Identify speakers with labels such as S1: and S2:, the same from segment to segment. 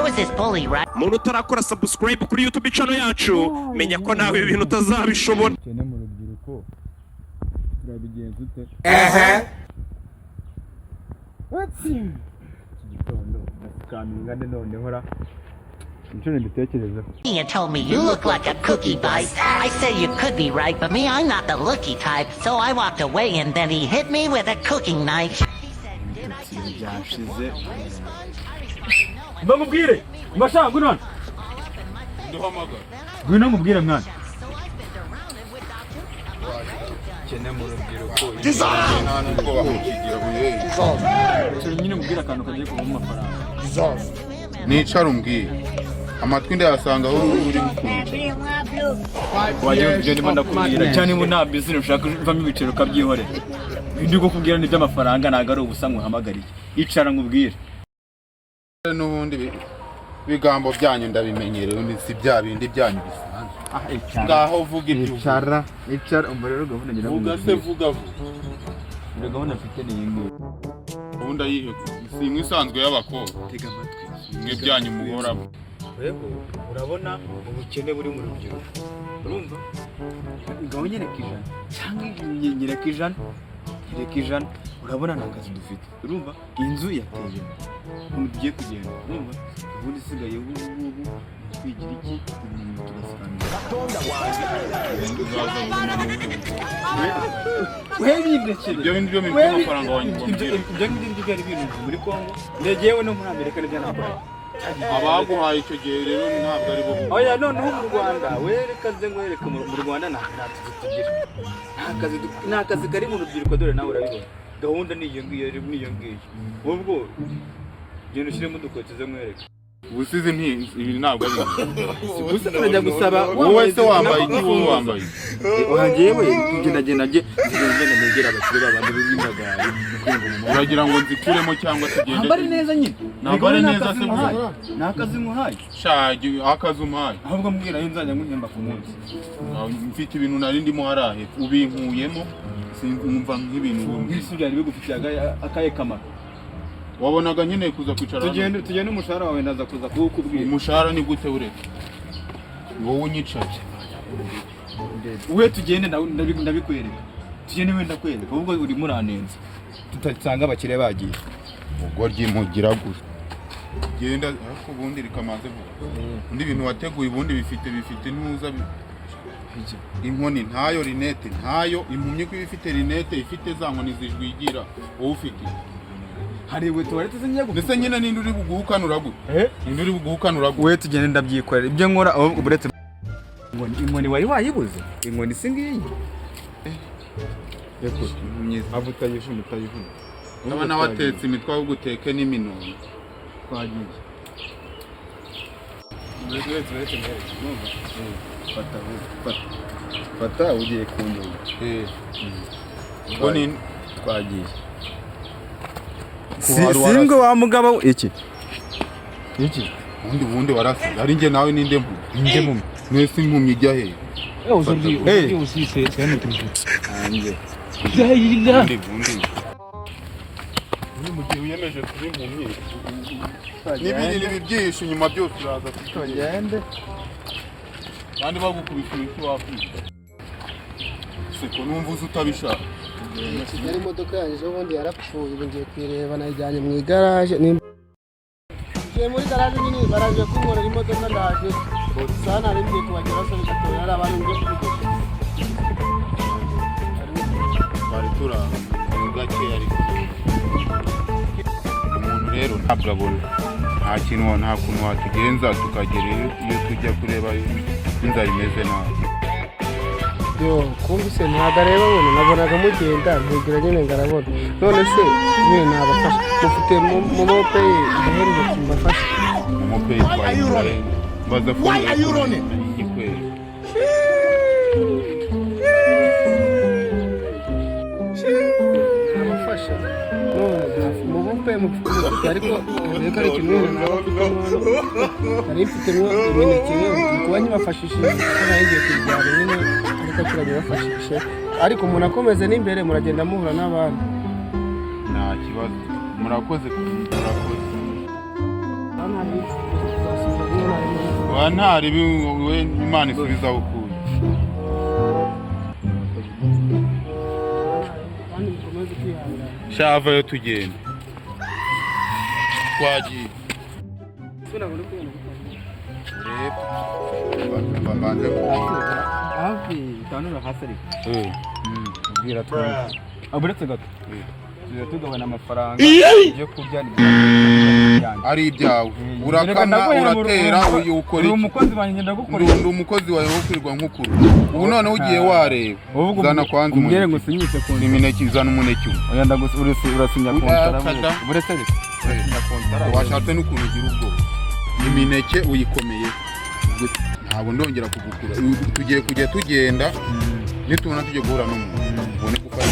S1: was this bully, right?
S2: Muntu utarakora subscribe kuri YouTube channel yacu menya ko nawe ibintu utazabishobora.
S3: Cyane mu rubyiruko turabigenza ute? Igitondo ndakaminga none hora Inchune mbitekereza.
S1: He told me you look like a cookie bite. I said you could be right, but me, I'm not the looky type. So I walked away and then he hit me with a cooking knife. He said, did I tell you I was a sponge?
S3: Bamubwire. Mbasha gunon. Gunon mubwire mwana. Cyane mu rubyiruko. Nyine mubwira akantu kagiye kuva mu mafaranga.
S4: Nicara umbwire amatwi ndayasanga aho uri
S3: waje kugenda ndakubwira cyane mu nta business ushaka uvamo ibiciro kabyihore ndi go kubwira ni by'amafaranga naga ari ubusamwe hamagariye icara nkubwire
S4: n'ubundi bigambo byanyu ndabimenyerewe si bya bindi byanyu bisanzwe ngaho vuga ibyo
S3: icara umurero gahunda ngira
S4: vuga se vuga
S3: vuga gahunda afite ni yingo
S4: gahunda yihe si imwe isanzwe y'abakobwa
S3: tega amatwi
S4: mwe byanyu muhoramo
S3: rego urabona ubukene buri mu rubyiruko urumva ngaho nyereka ijana cyangwa nyereka ijana urabona nta kazi dufite urumva inzu yateye umuntu ugiye kugenda urumva ubundi sigaye ubu twigira iki tugasangira
S4: ibyo bintu byo mu mafaranga wanyu
S3: ibyo ngibyo byari ibintu muri Kongo ndegewe no muri Amerika n'ibyo nakora
S4: abaguhaye icyo gihe rero ntabwo ari bo
S3: oya noneho mu Rwanda werekaze ngwereka mu Rwanda nta tugira nta kazi kari mu rubyiruko dore nawe urabibona gahunda ni iyo ngiyo ubwo genda ushyiremo udukoteze mwereka
S4: ubusizi ibi ntabwo ari
S3: gusa turajya gusaba
S4: wowe se wambaye iki wowe wambaye
S3: uhagewe ngenda negera abakire babandi b'imagari
S4: uragira ngo nzikuremo cyangwa tugende
S3: nambari neza nyine
S4: nambari neza se
S3: nakazi muhaye
S4: shaje akazi umuhaye
S3: ahubwo mbwira nzajya nguhemba ku munsi
S4: mfite ibintu nari ndimo harahe ubinkuyemo sinumva nk'ibintu
S3: byisubira bigufitiye akaye kamaro
S4: wabonaga nyine kuza kwicara
S3: tugende umushahara wawe ndaza kuza kuwukubwira
S4: umushahara ni gute ureke wowe unyicaje
S3: uwe tugende ndabikwereka tugende wenda kwereka ahubwo uri muranenza tutasanga abakire bagiye
S4: ubwo ryimugira gusa genda ariko ubundi rikamaze vuba undi bintu wateguye ubundi bifite ntuza inkoni ntayo rinete ntayo impumyi ko ifite rinete ifite za nkoni zijwigira wowe ufite
S3: hariwe tuwarete zingiye gufite
S4: ndetse nyine nindi uri buguhukanura gute nindi uri buguhukanura gute
S3: we tugende ndabyikorera ibyo nkora uburetse inkoni wari wayibuze inkoni singiyi
S4: yego
S3: avuta yishimye
S4: ndabona watetse imitwa yo guteke n'iminono
S3: twagiye fata ugiye kunyuma
S4: ubwo ni
S3: twagiye singo wa mugabo iki
S4: ubundi warasi ari nge nawe ninde mpu mwese impumyi ijya he
S3: usise cyane hanze
S4: mu gihe wiyemeje kuba impumyi n'ibindi bibyihishe inyuma byose uraza
S3: tugende
S4: kandi bagukubita imiti wakwica siko numva uzi utabishaka
S5: Kigali imodoka yanjye ejo bundi yarapfuye ubu ngiye kuyireba nayijyanye mu igaraje ngiye muri garaje nyine baraje kunkorera imodoka ndaje gusa nari ngiye kubageraho se bigatoya ari abantu ngiye kubigeza
S4: bari turanga gake ariko umuntu rero ntabwo abona nta kuntu watugenza tukagera iyo tujya kureba inzara imeze nabi
S5: kumvise ntabwo areba abona nabonaga mugenda ntigira nyine ngarabona none se nyine nabafasha mufite momopeyi igihereza kimbafasha
S4: momopeyi twayikore mbaza fone ikwere
S5: nabafasha none momopeyi mufite ariko reka ari ikintu nari mfitemo imineke kuba nyibafashishije kuko nari ngiye kuyijyana nyine ariko turajya bafashishe ariko umuntu akomeze n'imbere muragenda muhura n'abandi
S4: nta kibazo murakoze
S5: hano hari
S4: wa ntari we Imana isubiza aho ukuye.
S5: kandi mukomeze kwihangana.
S4: Shavayo tugende. Twagiye.
S5: Sura ngo ndikubona
S4: Reba. Bambanze.
S3: hafi tanura hasi ariko ubwira twumva aburetse gato tugabana amafaranga yo kurya
S4: ari ibyawe urakama uratera ukora
S3: iki umukozi wanjye ndagukorera
S4: ndi umukozi wawe wo kwirwa nk'ukuru ubu none ugiye wareba zana kwanza
S3: umbwire ngo sinyite ku
S4: imineke zana umuneke
S3: oya urasinya kontara buretse
S4: washatse n'ukuntu ugira ubwo imineke uyikomeye ntabwo ndongera kugukura tugiye kujya tugenda nitubona tujye guhura n'umuntu ubone gufata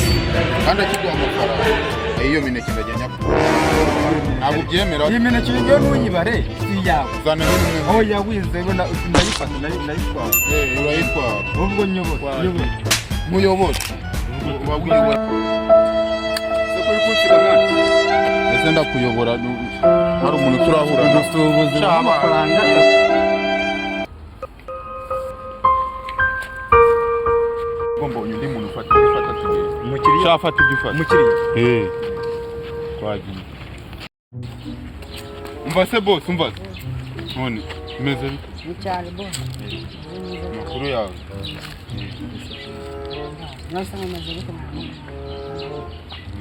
S4: kandi akiguha amafaranga iyo mineke ndajya nyakura ntabwo byemera
S3: iyi mineke yo ntuyibare si yawe
S4: zana n'imwe
S3: aho yawize ndayifata ndayitwara
S4: urayitwara
S3: ubwo nyobora
S4: muyobora wabwiwe ese ndakuyobora hari umuntu turahura
S3: n'ubusubuzi bw'amafaranga
S4: mbonye undi muntu ufata tugenda umukiriya cyafata ibyo ufata umukiriya twagiye umva se boss umva none umeze bite
S5: mucyari bo
S4: amakuru yawe
S5: nasa namaze gute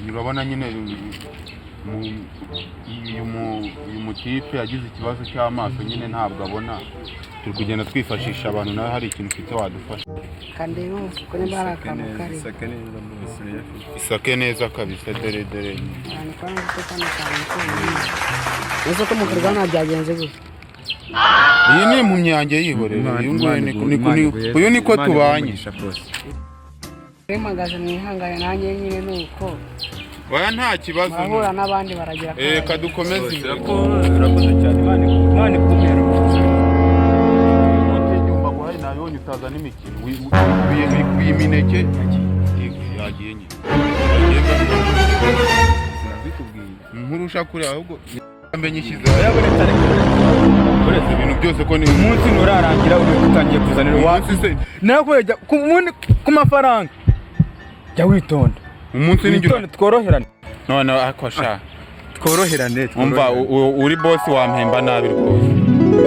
S4: urabona nyine uyu mutipe yagize ikibazo cy'amaso nyine ntabwo abona turi kugenda twifashisha abantu nawe hari ikintu ufite wadufasha
S5: kandi yose ko niba ari akantu kari
S4: isake neza kabisa dore
S5: cyane kandi ko kandi ese ko mukorwa nta byagenze gute
S4: iyi ni impumyi yanjye yihorera uyu niko tubanye
S5: magaze mwihangane nanjye nyine nuko
S4: oya nta kibazo
S5: ahura n'abandi baragira
S4: reka dukomeze
S3: urakoze cyane Imana ikumira
S4: nyumba guhaye nayonye utaza n'imikino uyi mineke yagiye nyine nkurusha kuri ahubwo mbe nyishyize uretse ibintu byose ko ni
S3: umunsi nurarangira uri gutangiye kuzanira umunsi se nawe ku mafaranga jya witonda
S4: umunsi
S3: witonda tworoherane
S4: none akwasha
S3: tworoherane
S4: umva uri boss wampemba nabi rwose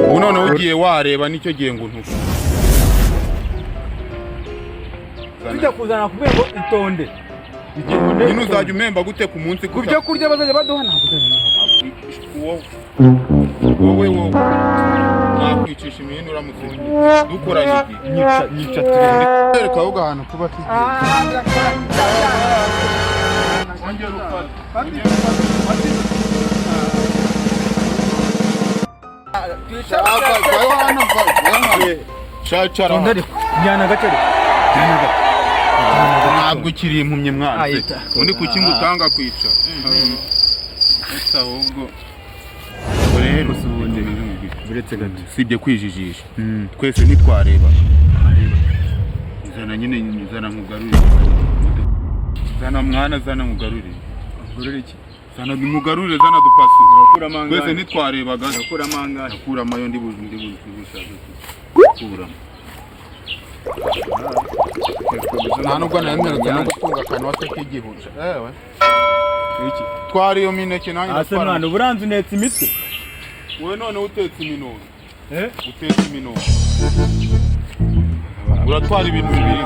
S4: ubu none ugiye wareba nicyo gihe ngo ntuko
S3: ujya kuzana kubera ngo itonde
S4: nyine uzajya umemba gute ku munsi
S3: ku byo kurya bazajya baduha ntabwo
S4: wowe nakwicisha imihini uramutse dukoranye
S3: nyica turende
S4: reka ahubwo ahantu tuba tugiye ongera ufate
S3: njyana gacere
S4: ntabwo ukiri impumyi mwana undi kuki ngo utanga kwicara ahubwo rero
S3: buretse gato
S4: sibye kwijijisha twese ntitwareba zana nyine zana nkugarurire zana mwana zana nkugarurire
S3: iki
S4: zana nkugarurire zana dupasi
S3: urakura mangana
S4: twese ntitwarebaga
S3: urakura mangana
S4: nakura mayo ndi bushaka kura nta nubwo nayemeretse no gutunga akantu wase k'igihusha ewe
S3: iki
S4: twari iyo mineke nanjye
S3: ase mwana uburanzi netse imitwe
S4: wowe none utetse iminono utetse iminono uratwara ibintu bibiri